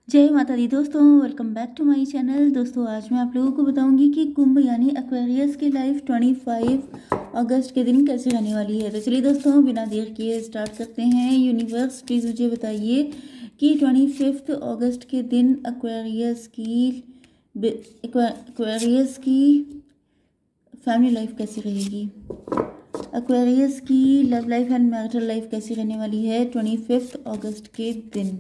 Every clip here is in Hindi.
जय माता दी दोस्तों, welcome back to my channel. दोस्तों आज मैं आप लोगों को बताऊंगी कि कुंभ यानी एक्वेरियस की लाइफ 25 अगस्त के दिन कैसे रहने वाली है। तो चलिए दोस्तों बिना देर किए स्टार्ट करते हैं। यूनिवर्स प्लीज़ मुझे बताइए कि 25 अगस्त के दिन एक्वेरियस की फैमिली लाइफ कैसी रहेगी, एक्वेरियस की love life and marital life कैसी रहने वाली है 25 अगस्त के दिन।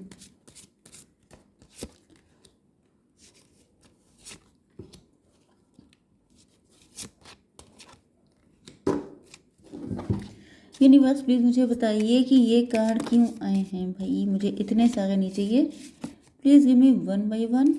यूनिवर्स प्लीज़ मुझे बताइए कि ये कार्ड क्यों आए हैं। भाई मुझे इतने सारे नहीं चाहिए, please give me one by one.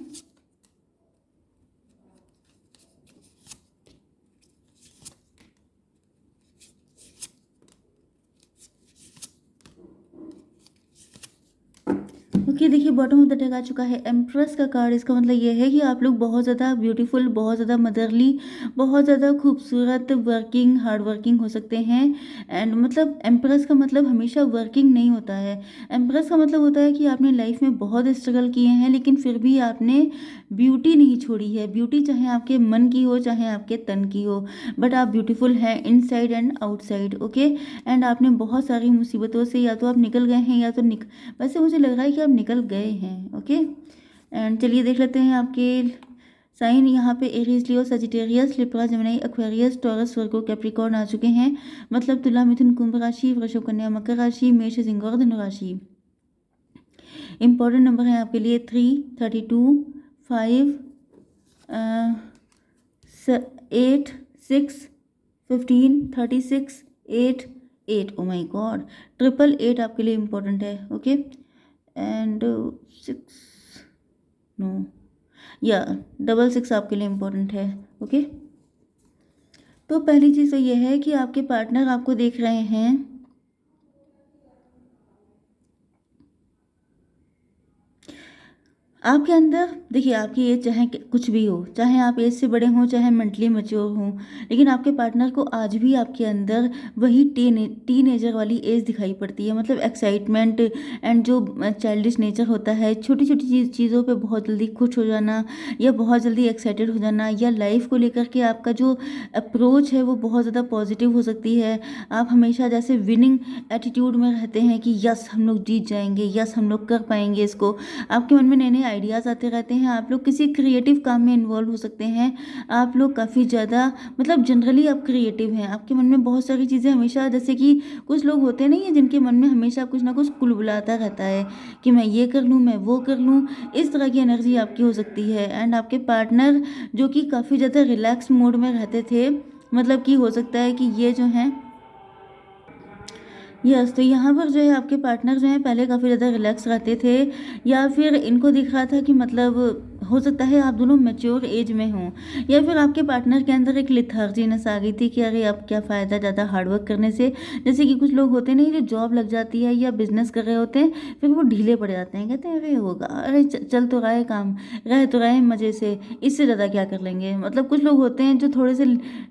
Okay देखिए, बॉटम ऑफ द डेक आ चुका है एम्प्रेस का कार्ड। इसका मतलब ये है कि आप लोग बहुत ज़्यादा ब्यूटीफुल, बहुत ज़्यादा मदरली, बहुत ज़्यादा खूबसूरत, वर्किंग, हार्ड वर्किंग हो सकते हैं। एंड मतलब एम्प्रेस का मतलब हमेशा वर्किंग नहीं होता है। एम्प्रेस का मतलब होता है कि आपने लाइफ में बहुत स्ट्रगल किए हैं लेकिन फिर भी आपने ब्यूटी नहीं छोड़ी है। ब्यूटी चाहे आपके मन की हो चाहे आपके तन की हो, बट आप ब्यूटीफुल हैं inside and outside. Okay, and आपने बहुत सारी मुसीबतों से या तो आप निकल गए हैं या तो वैसे मुझे लग रहा है कि आप निकल गए हैं। ओके, एंड चलिए देख लेते हैं आपके साइन। यहाँ पे Aries, Leo, Sagittarius, Libra, Gemini, Aquarius, Taurus, Virgo, Capricorn आ चुके हैं। मतलब तुला, मिथुन, कुंभ राशि, वृषभ, कन्या, मकर राशि, मेष, सिंह और धनु राशि। इंपॉर्टेंट नंबर है आपके लिए 3, 32, 5, 8, 6, 15, 36, 8, 8। ओ माई गॉड, 888 आपके लिए इम्पोर्टेंट है। ओके, एंड 6, नो, या 666 आपके लिए इम्पोर्टेंट है। ओके, तो पहली चीज़ तो यह है कि आपके पार्टनर आपको देख रहे हैं। आपके अंदर देखिए, आपकी एज चाहे कुछ भी हो, चाहे आप एज से बड़े हों चाहे मेंटली मैच्योर हों, लेकिन आपके पार्टनर को आज भी आपके अंदर वही टीनेजर वाली एज दिखाई पड़ती है। मतलब एक्साइटमेंट एंड जो चाइल्डिश नेचर होता है, छोटी छोटी चीज़ों पे बहुत जल्दी खुश हो जाना या बहुत जल्दी एक्साइटेड हो जाना, या लाइफ को लेकर के आपका जो अप्रोच है वो बहुत ज़्यादा पॉजिटिव हो सकती है। आप हमेशा जैसे विनिंग एटीट्यूड में रहते हैं कि यस हम लोग जीत जाएंगे, यस हम लोग कर पाएंगे इसको। आपके मन में नए नए आइडियाज़ आते रहते हैं। आप लोग किसी क्रिएटिव काम में इन्वॉल्व हो सकते हैं। आप लोग काफ़ी ज़्यादा, मतलब जनरली आप क्रिएटिव हैं। आपके मन में बहुत सारी चीज़ें हमेशा, जैसे कि कुछ लोग होते नहीं हैं जिनके मन में हमेशा कुछ ना कुछ कुलबुलाता रहता है कि मैं ये कर लूँ, मैं वो कर लूँ। इस तरह की एनर्जी आपकी हो सकती है। एंड आपके पार्टनर जो कि काफ़ी ज़्यादा रिलैक्स मोड में रहते थे, मतलब कि हो सकता है कि ये जो हैं, यस, तो यहाँ पर जो है आपके पार्टनर जो हैं पहले काफ़ी ज़्यादा रिलैक्स रहते थे, या फिर इनको दिख रहा था कि मतलब हो सकता है आप दोनों मैच्योर एज में हों, या फिर आपके पार्टनर के अंदर एक लिथार्जीनेस आ गई थी कि अरे अब क्या फ़ायदा ज़्यादा हार्डवर्क करने से। जैसे कि कुछ लोग होते नहीं, जो जॉब लग जाती है या बिजनेस कर रहे होते हैं, फिर वो ढीले पड़ जाते हैं, कहते हैं अरे होगा, अरे चल तो रहा है काम, रह तो रहा है मज़े से, इससे ज़्यादा क्या कर लेंगे। मतलब कुछ लोग होते हैं जो थोड़े से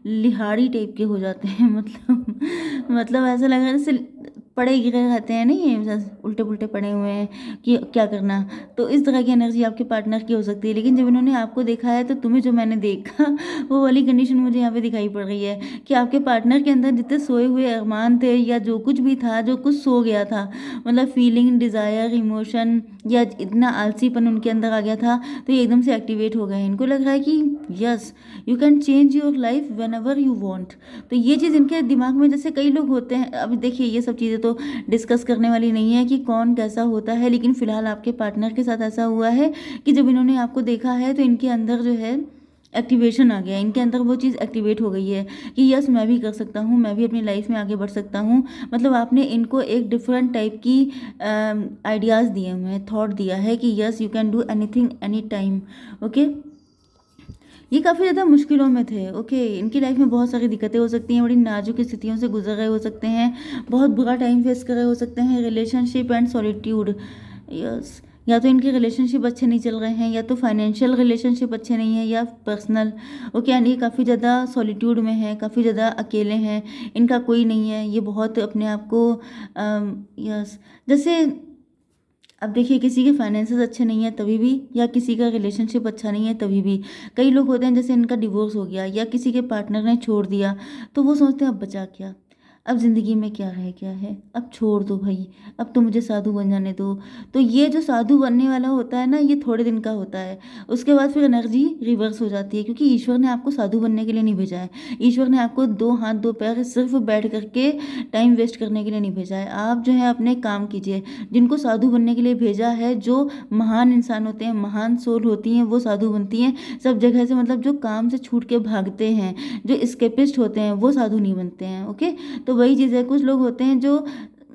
लिहाड़ी टाइप के हो जाते हैं। मतलब ऐसा लग रहा है जैसे पड़े गिरे रहते हैं, नहीं है उल्टे पुल्टे पड़े हुए हैं कि क्या करना। तो इस तरह की एनर्जी आपके पार्टनर की हो सकती है। लेकिन जब इन्होंने आपको देखा है तो तुम्हें जो मैंने देखा वो वाली कंडीशन मुझे यहाँ पे दिखाई पड़ रही है कि आपके पार्टनर के अंदर जितने सोए हुए अरमान थे या जो कुछ भी था, जो कुछ सो गया था, मतलब फीलिंग, डिज़ायर, इमोशन, या इतना आलसीपन उनके अंदर आ गया था, तो ये एकदम से एक्टिवेट हो गए। इनको लग रहा है कि yes you can change your life when ever you want. तो ये चीज़ इनके दिमाग में, जैसे कई लोग होते हैं, अभी देखिए ये सब चीज़ें तो डिस्कस करने वाली नहीं है कि कौन कैसा होता है, लेकिन फिलहाल आपके पार्टनर के साथ ऐसा हुआ है कि जब इन्होंने आपको देखा है तो इनके अंदर जो है एक्टिवेशन आ गया। इनके अंदर वो चीज़ एक्टिवेट हो गई है कि यस मैं भी कर सकता हूँ, मैं भी अपनी लाइफ में आगे बढ़ सकता हूँ। मतलब आपने इनको एक डिफरेंट टाइप की आइडियाज़ दिए हुए हैं, थॉट दिया है कि yes you can do anything any time. Okay, ये काफ़ी ज़्यादा मुश्किलों में थे। ओके, इनकी लाइफ में बहुत सारी दिक्कतें हो सकती हैं, बड़ी नाजुक स्थितियों से गुजर रहे हो सकते हैं, बहुत बुरा टाइम फेस कर रहे हो सकते हैं। रिलेशनशिप एंड सॉलिट्यूड, यस, या तो इनके रिलेशनशिप अच्छे नहीं चल रहे हैं, या तो फाइनेंशियल रिलेशनशिप अच्छे नहीं है, या पर्सनल। ओके, एंड ये काफ़ी ज़्यादा सॉलिट्यूड में है, काफ़ी ज़्यादा अकेले हैं, इनका कोई नहीं है। ये बहुत अपने आप को, यस, जैसे अब देखिए, किसी के फाइनेंसेस अच्छे नहीं है तभी भी, या किसी का रिलेशनशिप अच्छा नहीं है तभी भी। कई लोग होते हैं जैसे इनका डिवोर्स हो गया या किसी के पार्टनर ने छोड़ दिया, तो वो सोचते हैं अब बचा क्या, अब ज़िंदगी में क्या रह गया है, अब छोड़ दो भाई, अब तो मुझे साधु बन जाने दो। तो ये जो साधु बनने वाला होता है ना, ये थोड़े दिन का होता है। उसके बाद फिर एनर्जी रिवर्स हो जाती है, क्योंकि ईश्वर ने आपको साधु बनने के लिए नहीं भेजा है। ईश्वर ने आपको दो हाथ दो पैर सिर्फ बैठ करके टाइम वेस्ट करने के लिए नहीं भेजा है। आप जो है अपने काम कीजिए। जिनको साधु बनने के लिए भेजा है, जो महान इंसान होते हैं, महान सोल होती हैं, वो साधु बनती हैं सब जगह से। मतलब जो काम से छूट के भागते हैं, जो स्केपिस्ट होते हैं, वो साधु नहीं बनते हैं। ओके, तो वही चीज़ है। कुछ लोग होते हैं जो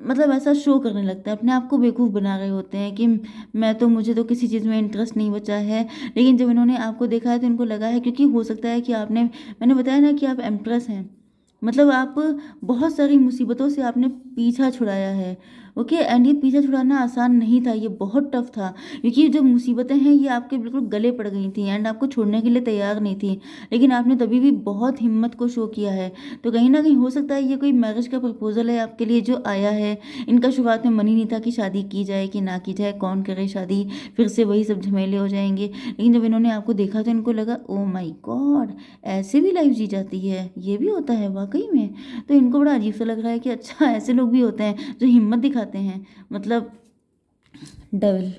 मतलब ऐसा शो करने लगते हैं, अपने आप को बेवकूफ़ बना रहे होते हैं कि मैं तो, मुझे तो किसी चीज़ में इंटरेस्ट नहीं बचा है। लेकिन जब इन्होंने आपको देखा है तो इनको लगा है, क्योंकि हो सकता है कि आपने, मैंने बताया ना कि आप एम्प्रेस हैं, मतलब आप बहुत सारी मुसीबतों से आपने पीछा छुड़ाया है। ओके, एंड ये पीछा छुड़ाना आसान नहीं था, ये बहुत टफ था, क्योंकि जो मुसीबतें हैं ये आपके बिल्कुल गले पड़ गई थी एंड आपको छोड़ने के लिए तैयार नहीं थी। लेकिन आपने तभी भी बहुत हिम्मत को शो किया है। तो कहीं ना कहीं हो सकता है ये कोई मैरिज का प्रपोजल है आपके लिए जो आया है। इनका शुरुआत में मन ही नहीं था कि शादी की जाए कि ना की जाए, कौन करे शादी, फिर से वही सब झमेले हो जाएंगे। लेकिन जब इन्होंने आपको देखा तो इनको लगा ओ माई गॉड, ऐसे भी लाइफ जी जाती है, ये भी होता है वाकई में। तो इनको बड़ा अजीब सा लग रहा है कि अच्छा ऐसे लोग भी होते हैं जो हिम्मत दिखाते हैं। मतलब डेविल,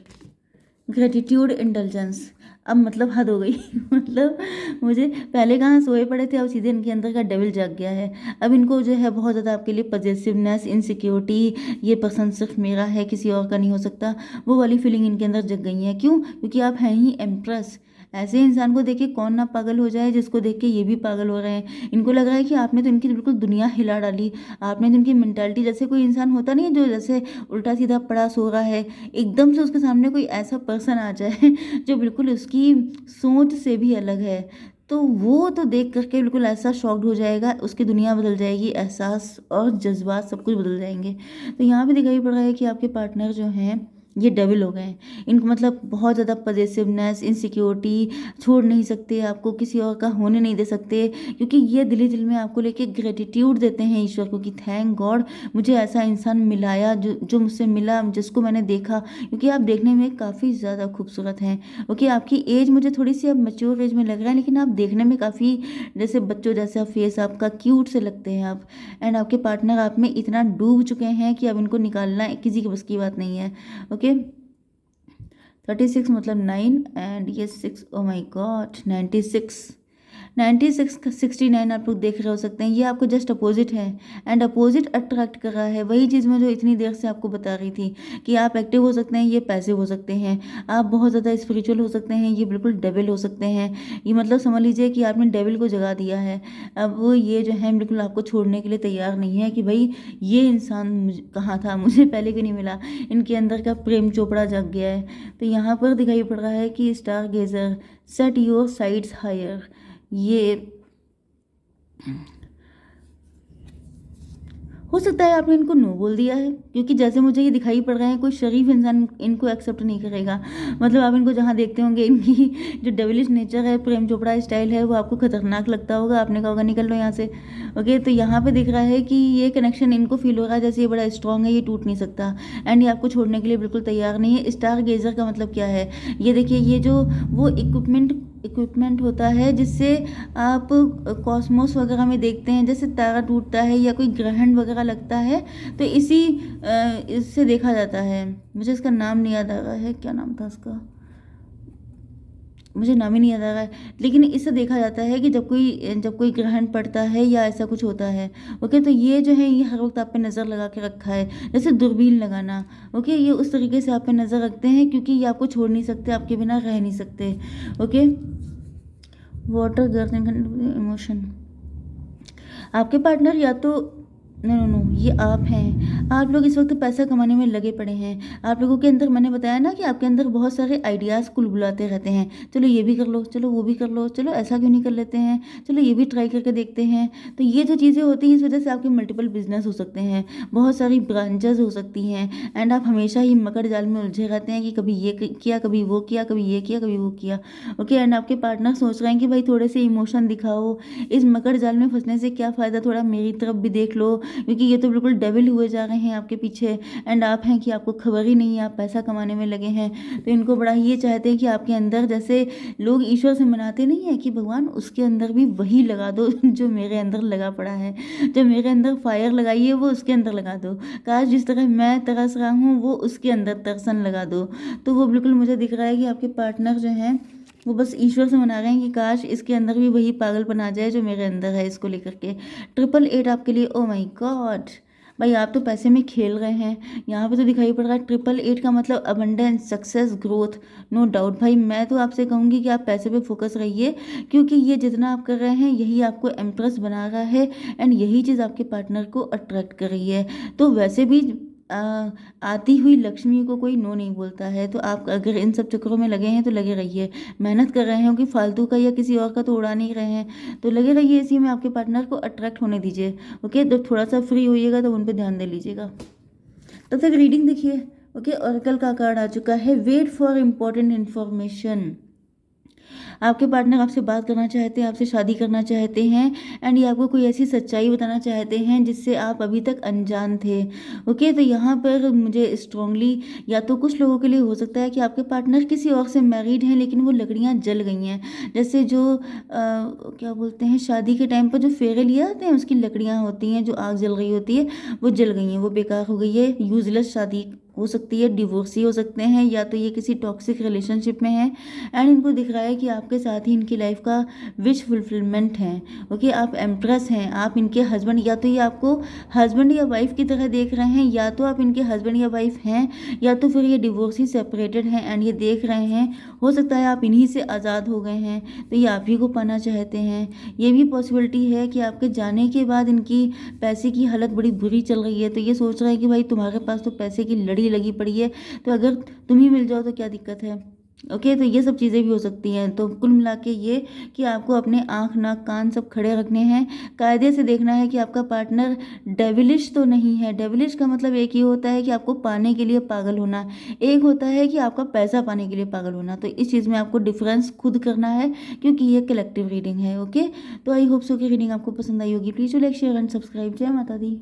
ग्रेटिट्यूड, इंटेलिजेंस, अब मतलब हद हो गई। मतलब मुझे पहले कहाँ सोए पड़े थे, अब सीधे इनके अंदर का डेविल जाग गया है। अब इनको जो है बहुत ज़्यादा आपके लिए पजेसिवनेस, इनसिक्योरिटी, ये पसंद सिर्फ मेरा है, किसी और का नहीं हो सकता, वो वाली फीलिंग इनके अंदर जग गई है। क्यों? क्योंकि आप हैं ही एम्प्रेस। ऐसे इंसान को देख के कौन ना पागल हो जाए, जिसको देख के ये भी पागल हो रहे हैं। इनको लग रहा है कि आपने तो इनकी बिल्कुल दुनिया हिला डाली। आपने तो इनकी मेंटालिटी, जैसे कोई इंसान होता नहीं है जो जैसे उल्टा सीधा पड़ा सो रहा है, एकदम से उसके सामने कोई ऐसा पर्सन आ जाए जो बिल्कुल उसकी सोच से भी अलग है, तो वो तो देख करके बिल्कुल ऐसा शॉक्ड हो जाएगा, उसकी दुनिया बदल जाएगी, एहसास और जज्बात सब कुछ बदल जाएंगे। तो यहाँ पे दिखाई पड़ रहा है कि आपके पार्टनर जो हैं ये डेविल हो गए हैं। इनको मतलब बहुत ज़्यादा पजेसिवनेस, इनसिक्योरिटी, छोड़ नहीं सकते आपको, किसी और का होने नहीं दे सकते, क्योंकि ये दिल ही दिल में आपको लेके ग्रेटिट्यूड देते हैं ईश्वर को कि थैंक गॉड मुझे ऐसा इंसान मिलाया, जो मुझसे मिला, जिसको मैंने देखा। क्योंकि आप देखने में काफ़ी ज़्यादा खूबसूरत हैं। ओके, आपकी एज मुझे थोड़ी सी अब मैच्योर एज में लग रहा है, लेकिन आप देखने में काफ़ी जैसे बच्चों जैसा फेस आपका, क्यूट से लगते हैं आप। एंड आपके पार्टनर आप में इतना डूब चुके हैं कि अब इनको निकालना किसी के बस की बात नहीं है। ओके, 36 मतलब 9 एंड ये 6, ओ माई गॉड, 96, 96 का 69 आप लोग देख रहे हो सकते हैं। ये आपको जस्ट अपोजिट है एंड अपोजिट अट्रैक्ट कर रहा है। वही चीज़ मैं जो इतनी देर से आपको बता रही थी कि आप एक्टिव हो सकते हैं, ये पैसिव हो सकते हैं, आप बहुत ज़्यादा स्पिरिचुअल हो सकते हैं, ये बिल्कुल डेविल हो सकते हैं। ये मतलब समझ लीजिए कि आपने डेविल को जगा दिया है। अब वो ये जो है बिल्कुल आपको छोड़ने के लिए तैयार नहीं है कि भाई ये इंसान कहाँ था, मुझे पहले क्यों नहीं मिला। इनके अंदर का प्रेम चोपड़ा जग गया है। तो यहाँ पर दिखाई पड़ रहा है कि stargazer, set your sights higher. ये हो सकता है आपने इनको नो बोल दिया है, क्योंकि जैसे मुझे ये दिखाई पड़ रहे हैं कोई शरीफ इंसान इनको एक्सेप्ट नहीं करेगा। मतलब आप इनको जहाँ देखते होंगे, इनकी जो डेविलिश नेचर है, प्रेम चोपड़ा स्टाइल है, वो आपको खतरनाक लगता होगा। आपने कहा होगा निकल लो यहाँ से। ओके, तो यहाँ पे दिख रहा है कि ये कनेक्शन इनको फील हो रहा है जैसे ये बड़ा स्ट्रांग है, ये टूट नहीं सकता एंड ये आपको छोड़ने के लिए बिल्कुल तैयार नहीं है। स्टार गेजर का मतलब क्या है? ये देखिए, ये जो वो इक्विपमेंट होता है जिससे आप कॉस्मोस वगैरह में देखते हैं, जैसे तारा टूटता है या कोई ग्रहण वगैरह लगता है, तो इससे देखा जाता है। मुझे इसका नाम नहीं याद आ रहा है, क्या नाम था इसका, मुझे नाम ही नहीं याद आ रहा है, लेकिन इससे देखा जाता है कि जब कोई ग्रहण पड़ता है या ऐसा कुछ होता है। ओके, तो ये जो है ये हर वक्त आप पे नज़र लगा के रखा है, जैसे दूरबीन लगाना। ओके, ये उस तरीके से आप पे नज़र रखते हैं, क्योंकि ये आपको छोड़ नहीं सकते, आपके बिना रह नहीं सकते। ओके, वाटर गर्दन इमोशन, आपके पार्टनर या तो नो नो नो, ये आप हैं। आप लोग इस वक्त पैसा कमाने में लगे पड़े हैं। आप लोगों के अंदर, मैंने बताया ना कि आपके अंदर बहुत सारे आइडियाज़ कुलबुलाते रहते हैं। चलो ये भी कर लो, चलो वो भी कर लो, चलो ऐसा क्यों नहीं कर लेते हैं, चलो ये भी ट्राई करके देखते हैं। तो ये जो चीज़ें होती हैं, इस वजह से आपके मल्टीपल बिजनेस हो सकते हैं, बहुत सारी ब्रांचेज हो सकती हैं एंड आप हमेशा ही मकड़ जाल में उलझे रहते हैं कि कभी ये किया, कभी वो किया, कभी ये किया, कभी वो किया। ओके, एंड आपके पार्टनर सोच रहे हैं कि भाई थोड़े से इमोशन दिखाओ, इस मकड़ जाल में फंसने से क्या फ़ायदा, थोड़ा मेरी तरफ भी देख लो, क्योंकि ये तो बिल्कुल डेविल हुए जा रहे हैं आपके पीछे, एंड आप हैं कि आपको खबर ही नहीं है, आप पैसा कमाने में लगे हैं। तो इनको बड़ा ही ये चाहते हैं कि आपके अंदर, जैसे लोग ईश्वर से मनाते नहीं है कि भगवान उसके अंदर भी वही लगा दो जो मेरे अंदर लगा पड़ा है, जो मेरे अंदर फायर लगाई है वो उसके अंदर लगा दो, काश जिस तरह मैं तरस रहा हूँ वो उसके अंदर तरसन लगा दो। तो वो बिल्कुल मुझे दिख रहा है कि आपके पार्टनर जो हैं वो बस ईश्वर से मना रहे हैं कि काश इसके अंदर भी वही पागलपन आ जाए जो मेरे अंदर है, इसको लेकर के। 888 आपके लिए, ओ माय गॉड भाई, आप तो पैसे में खेल रहे हैं। यहाँ पे तो दिखाई पड़ रहा है 888 का मतलब abundance, success, growth. No doubt भाई, मैं तो आपसे कहूँगी कि आप पैसे पे फोकस रहिए, क्योंकि ये जितना आप कर रहे हैं यही आपको एम्प्रेस बना रहा है, एंड यही चीज़ आपके पार्टनर को अट्रैक्ट कर रही है। तो वैसे भी आती हुई लक्ष्मी को कोई नो नहीं बोलता है। तो आप अगर इन सब चक्करों में लगे हैं तो लगे रहिए, मेहनत कर रहे हैं कि फालतू का या किसी और का तो उड़ा नहीं रहे हैं, तो लगे रहिए इसी में, आपके पार्टनर को अट्रैक्ट होने दीजिए। ओके, जब थोड़ा सा फ्री होइएगा तो उन पर ध्यान दे लीजिएगा। तब तक रीडिंग देखिए। ओके, ऑरेकल का कार्ड आ चुका है, वेट फॉर इम्पोर्टेंट इन्फॉर्मेशन। आपके पार्टनर आपसे बात करना चाहते हैं, आपसे शादी करना चाहते हैं, एंड ये आपको कोई ऐसी सच्चाई बताना चाहते हैं जिससे आप अभी तक अनजान थे। ओके, तो यहाँ पर मुझे स्ट्रांगली, या तो कुछ लोगों के लिए हो सकता है कि आपके पार्टनर किसी और से मैरिड हैं लेकिन वो लकड़ियाँ जल गई हैं, जैसे जो क्या बोलते हैं, शादी के टाइम पर जो फेरे लिए आते हैं उसकी लकड़ियाँ होती हैं, जो आग जल रही होती है वो जल गई हैं, वो बेकार हो गई है, यूजलेस शादी हो सकती है, डिवोर्सी हो सकते हैं, या तो ये किसी टॉक्सिक रिलेशनशिप में है, एंड इनको दिख रहा है कि आपके साथ ही इनकी लाइफ का विश फुलफिलमेंट है। ओके, आप एम्प्रेस हैं, आप इनके हस्बैंड, या तो ये आपको हस्बैंड या वाइफ की तरह देख रहे हैं, या तो आप इनके हस्बैंड या वाइफ हैं, या तो फिर ये डिवोर्सी सेपरेटेड हैं एंड ये देख रहे हैं, हो सकता है आप इन्हीं से आज़ाद हो गए हैं तो ये आप ही को पाना चाहते हैं। ये भी पॉसिबिलिटी है कि आपके जाने के बाद इनकी पैसे की हालत बड़ी बुरी चल रही है, तो ये सोच रहा है कि भाई तुम्हारे पास तो पैसे की लड़ी लगी पड़ी है, तो अगर तुम ही मिल जाओ तो क्या दिक्कत है। ओके, तो ये सब चीज़ें भी हो सकती हैं। तो कुल मिला के ये कि आपको अपने आँख नाक कान सब खड़े रखने हैं, कायदे से देखना है कि आपका पार्टनर डेविलिश तो नहीं है। डेविलिश का मतलब एक ही होता है कि आपको पाने के लिए पागल होना, एक होता है कि आपका पैसा पाने के लिए पागल होना। तो इस चीज़ में आपको डिफरेंस खुद करना है, क्योंकि ये कलेक्टिव रीडिंग है। ओके, तो आई होप सो कि रीडिंग आपको पसंद आई होगी। Please like share and subscribe. जय माता दी।